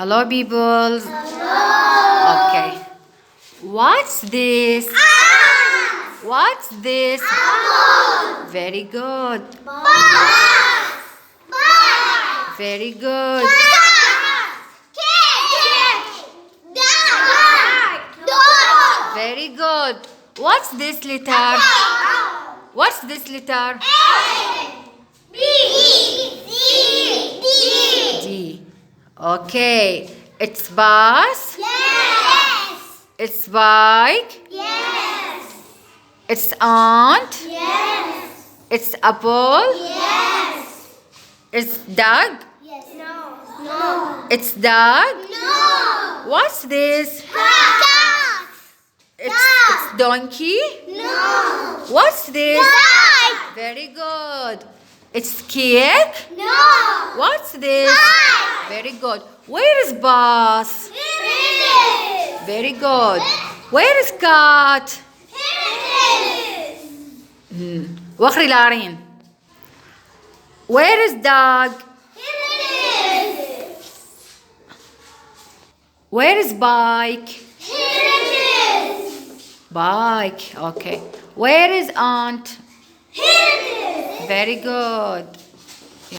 Hello, people. Hello. Okay. What's this? What's this? Apple. Very good. Bus. Very good. Cack. Dog. Very good. What's this letter? What's this letter? A. B. C. D. D. Okay. It's bus. Yes. It's bike. Yes. It's aunt. Yes. It's apple. Yes. It's dog. Yes. No. It's dog. No. What's this? Cack. It's donkey. No. What's this? Dog. Very good. It's cack. No. What's this? Bike. Very good. Where is bus? Here it is. Very good. Where is cat? Here it is. وخري لارين. Where is dog? Here it is. Where is bike? Here it is. Bike. Okay. Where is aunt? Here it is. Very good.